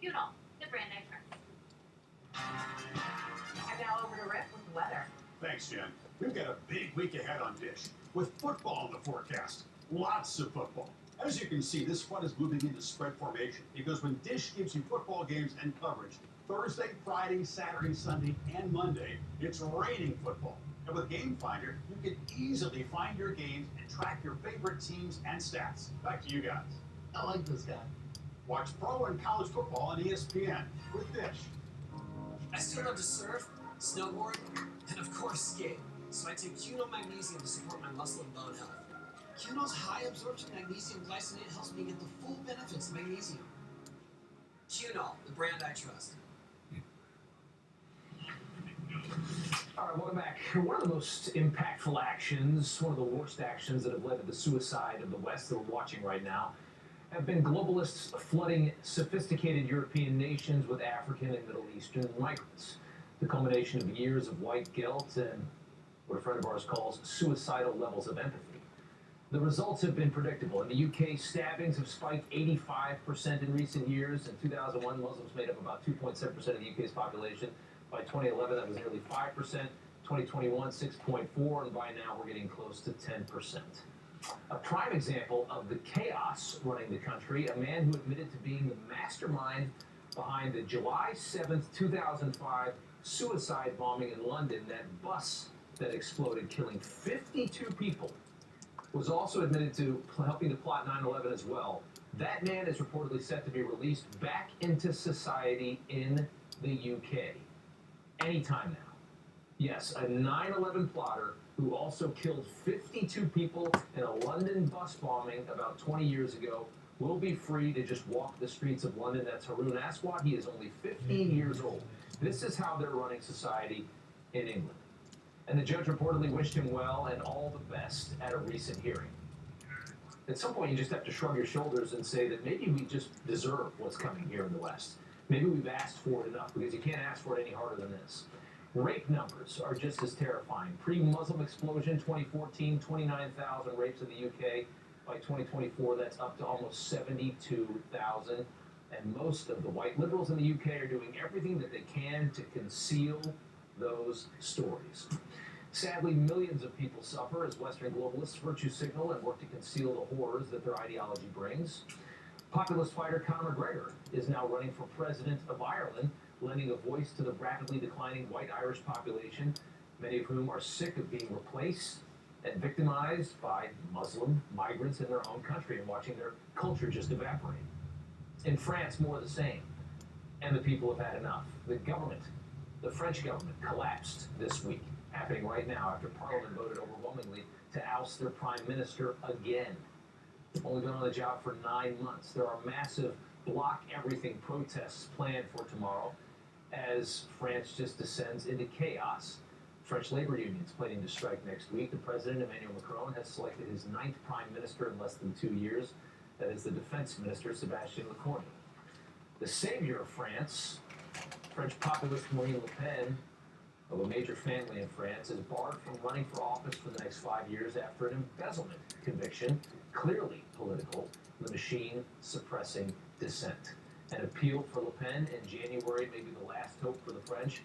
You know, the brand I trust. And now over to Rick with the weather. Thanks, Jen. We've got a big week ahead on Dish, with football in the forecast. Lots of football. As you can see, this one is moving into spread formation because when Dish gives you football games and coverage, Thursday, Friday, Saturday, Sunday, and Monday, it's raining football. And with Game Finder, you can easily find your games and track your favorite teams and stats. Back to you guys. I like this guy. Watch pro and college football on ESPN with Dish. I still love to surf, snowboard, and of course skate. So I take Cuno Magnesium to support my muscle and bone health. Cuno's high absorption magnesium glycinate helps me get the full benefits of magnesium. Cuno, the brand I trust. All right, welcome back. One of the most impactful actions, one of the worst actions that have led to the suicide of the West that we're watching right now, have been globalists flooding sophisticated European nations with African and Middle Eastern migrants. The culmination of years of white guilt and what a friend of ours calls suicidal levels of empathy. The results have been predictable. In the UK, stabbings have spiked 85% in recent years. In 2001, Muslims made up about 2.7% of the UK's population. By 2011, that was nearly 5%. 2021, 6.4%, and by now we're getting close to 10%. A prime example of the chaos running the country, a man who admitted to being the mastermind behind the July 7th, 2005 suicide bombing in London, that bus that exploded, killing 52 people, was also admitted to helping to plot 9/11 as well. That man is reportedly set to be released back into society in the UK anytime now. Yes, a 9/11 plotter who also killed 52 people in a London bus bombing about 20 years ago will be free to just walk the streets of London. That's Haroon Aswad. He is only 15 years old. This is how they're running society in England. And the judge reportedly wished him well and all the best at a recent hearing. At some point, you just have to shrug your shoulders and say that maybe we just deserve what's coming here in the West. Maybe we've asked for it enough, because you can't ask for it any harder than this. Rape numbers are just as terrifying. Pre-Muslim explosion, 2014, 29,000 rapes in the UK. By 2024, that's up to almost 72,000. And most of the white liberals in the UK are doing everything that they can to conceal those stories. Sadly, millions of people suffer as Western globalists virtue signal and work to conceal the horrors that their ideology brings. Populist fighter Conor McGregor is now running for president of Ireland, lending a voice to the rapidly declining white Irish population, many of whom are sick of being replaced and victimized by Muslim migrants in their own country and watching their culture just evaporate. In France, more of the same, and the people have had enough. The French government collapsed this week, happening right now after Parliament voted overwhelmingly to oust their prime minister again. Only been on the job for 9 months. There are massive block everything protests planned for tomorrow as France just descends into chaos. French labor unions planning to strike next week. The president, Emmanuel Macron, has selected his 9th prime minister in less than 2 years. That is the defense minister, Sébastien Lecornu. The savior of France, French populist Marine Le Pen, of a major family in France, is barred from running for office for the next 5 years after an embezzlement conviction, clearly political, the machine suppressing dissent. An appeal for Le Pen in January may be the last hope for the French.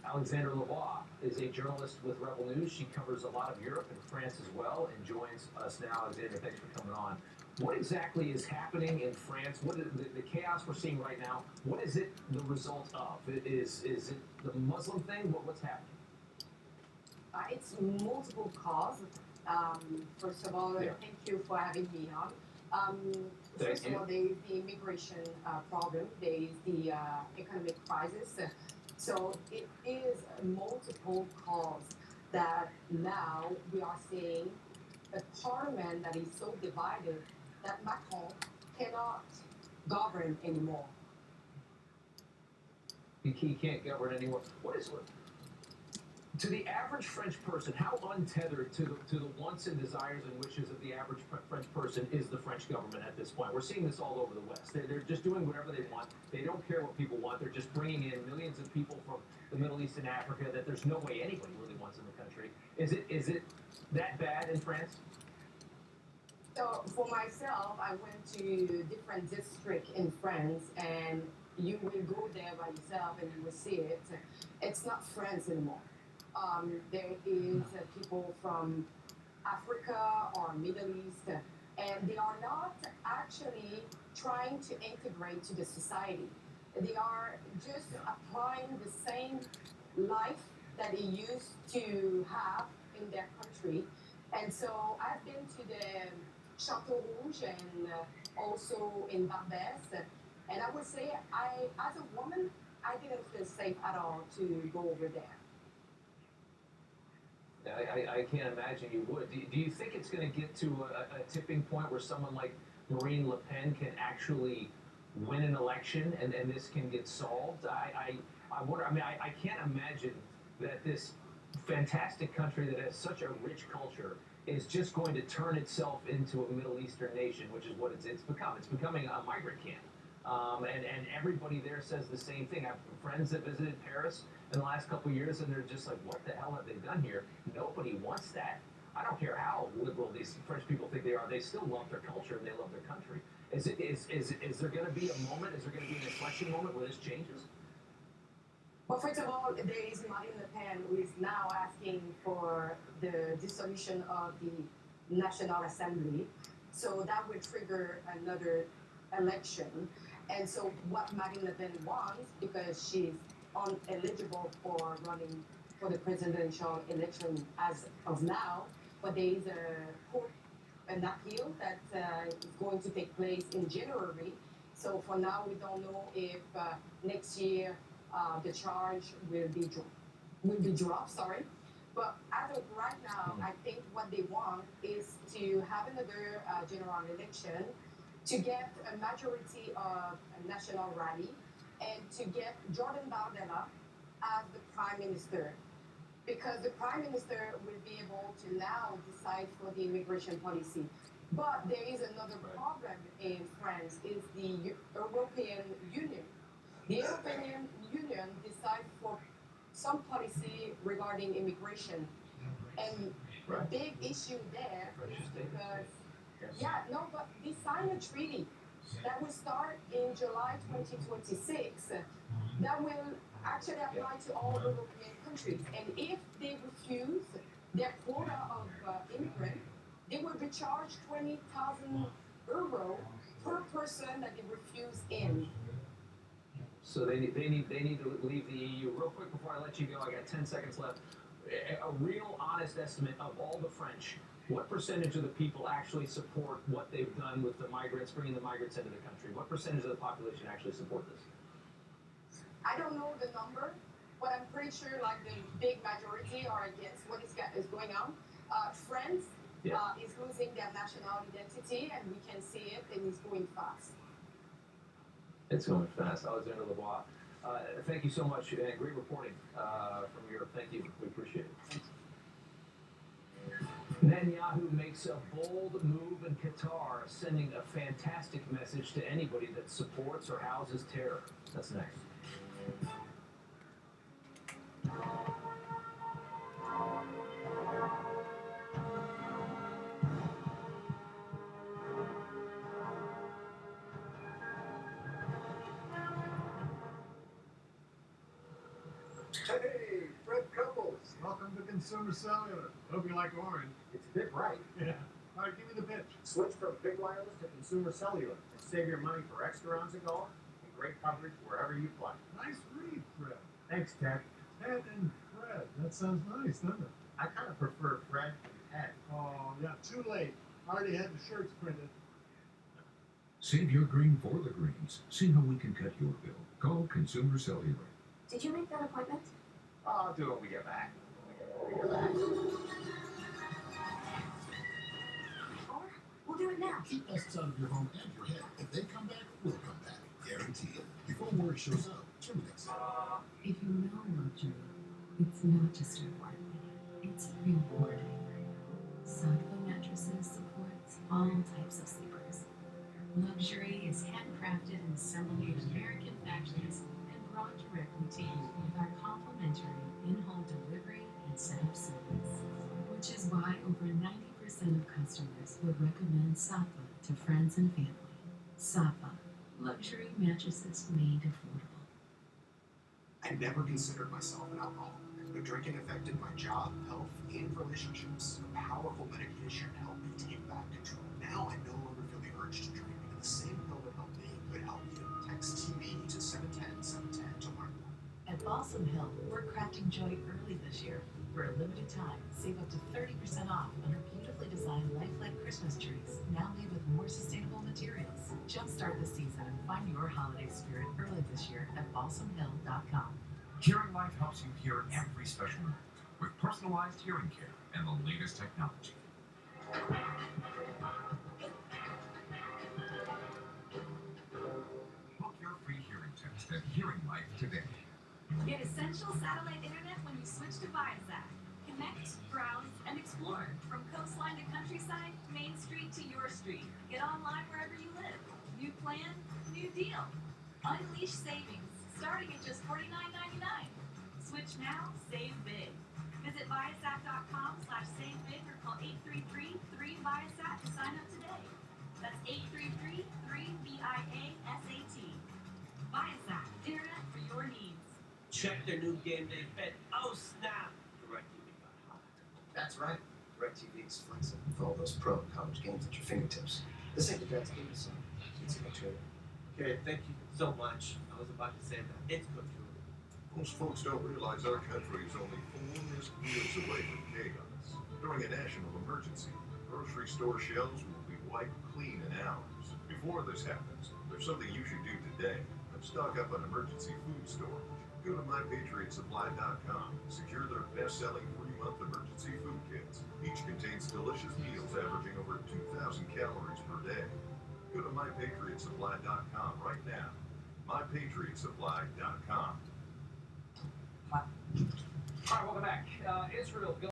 Alexandre Lavoie is a journalist with Rebel News. She covers a lot of Europe and France as well and joins us now. Alexandre, thanks for coming on. What exactly is happening in France? What is the chaos we're seeing right now? What is it the result of? Is it the Muslim thing? What's happening? It's multiple causes. First of all, thank you for having me on. First of all, there is the immigration problem. There is the economic crisis. So it is a multiple cause that now we are seeing a parliament that is so divided that Macron cannot govern anymore. He can't govern anymore. What is it? To the average French person, how untethered to the wants and desires and wishes of the average French person is the French government at this point? We're seeing this all over the West. They're just doing whatever they want. They don't care what people want. They're just bringing in millions of people from the Middle East and Africa that there's no way anybody really wants in the country. Is it that bad in France? So for myself, I went to different districts in France, and you will go there by yourself and you will see it. It's not France anymore. There is people from Africa or Middle East, and they are not actually trying to integrate to the society. They are just applying the same life that they used to have in their country. And so I've been to the Chateau Rouge and also in Barbès. And I would say, as a woman, I didn't feel safe at all to go over there. I can't imagine you would. Do you think it's going to get to a tipping point where someone like Marine Le Pen can actually win an election and this can get solved? I wonder. I mean, I can't imagine that this fantastic country that has such a rich culture is just going to turn itself into a Middle Eastern nation, which is what it's become. It's becoming a migrant camp. And everybody there says the same thing. I have friends that visited Paris in the last couple of years, and they're just like, what the hell have they done here? Nobody wants that. I don't care how liberal these French people think they are. They still love their culture and they love their country. Is there going to be a moment? Is there going to be an inflection moment where this changes? Well, first of all, there is Marine Le Pen who is now asking for the dissolution of the National Assembly. So that will trigger another election. And so what Marine Le Pen wants, because she's ineligible for running for the presidential election as of now, but there is an appeal that is going to take place in January. So for now, we don't know if next year the charge will be dropped. Sorry, but as of right now, I think what they want is to have another general election to get a majority of a national rally and to get Jordan Bardella as the prime minister, because the prime minister will be able to now decide for the immigration policy. But there is another problem in France, is the European Union. The European Union decides for some policy regarding immigration. And the big issue there is because, but they signed a treaty that will start in July 2026 that will actually apply to all European countries. And if they refuse their quota of immigrants, they will be charged 20,000 euro per person that they refuse in. So they need to leave the EU. Real quick before I let you go, I got 10 seconds left. A real honest estimate of all the French, what percentage of the people actually support what they've done with the migrants, bringing the migrants into the country? What percentage of the population actually support this? I don't know the number, but I'm pretty sure like the big majority are against what is going on. France is losing their national identity, and we can see it, and it's going fast. It's going fast. Alexander Lebois, thank you so much. Great reporting from Europe. Thank you. We appreciate it. Netanyahu makes a bold move in Qatar, sending a fantastic message to anybody that supports or houses terror. That's next. Hey, Fred Couples. Welcome to Consumer Cellular. Hope you like orange. It's a bit bright. Yeah. All right, give me the pitch. Switch from big wireless to Consumer Cellular and save your money for extra rounds of golf and great coverage wherever you play. Nice read, Fred. Thanks, Ted. Ted and Fred. That sounds nice, doesn't it? I kind of prefer Fred and Ted. Oh, yeah, too late. I already had the shirts printed. Save your green for the greens. See how we can cut your bill. Call Consumer Cellular. Did you make that appointment? I'll do it when we get back. Or we'll do it now. Keep pests out of your home and your head. If they come back, we'll come back. Guaranteed. Before worry shows up, Terminix. If you know luxury, it's not just a word. It's rewarding. Sattva mattresses supports all types of sleepers. Luxury is handcrafted and assembled in American factories and brought directly to you with our complimentary in-home delivery and setup service. Which is why over 90% of customers would recommend Sattva to friends and family. Sattva, Luxury mattresses made affordable. I never considered myself an alcoholic, but drinking affected my job, health, and relationships. A powerful medication helped me take back control. Now I no longer feel the urge to drink, and the same pill that helped me could help you. Text TV to 710-710 to learn more. At Balsam Hill, we're crafting joy early this year. For a limited time, save up to 30% off on our beautifully designed lifelike Christmas trees, now made with more sustainable materials. Jumpstart the season and find your holiday spirit early this year at balsamhill.com. Hearing Life helps you hear every special moment with personalized hearing care and the latest technology. Book your free hearing test at Hearing Life today. Get essential satellite internet when you switch to Viasat. Connect, browse, and explore. From coastline to countryside, Main Street to your street. Get online wherever you live. New plan, new deal. Unleash savings, starting at just $49.99. Switch now, save big. Visit Viasat.com/save big or call 833-3-VIASAT to sign up today. That's 833-3-VIASAT. Viasat, internet for your needs. Check their new game day fit. Oh snap! DirecTV got hot. That's right. DirecTV is flexible with all those pro and college games at your fingertips. This ain't the dad's game, son. It's a trailer. Okay, thank you so much. I was about to say that. It's good too. Most folks don't realize our country is only 4 missed meals away from chaos. During a national emergency, grocery store shelves will be wiped clean in hours. Before this happens, there's something you should do today. Stock up on emergency food storage. Go to MyPatriotSupply.com. Secure their best-selling 3-month emergency food kits. Each contains delicious meals averaging over 2,000 calories per day. Go to MyPatriotSupply.com right now. MyPatriotSupply.com. All right, welcome back. Israel.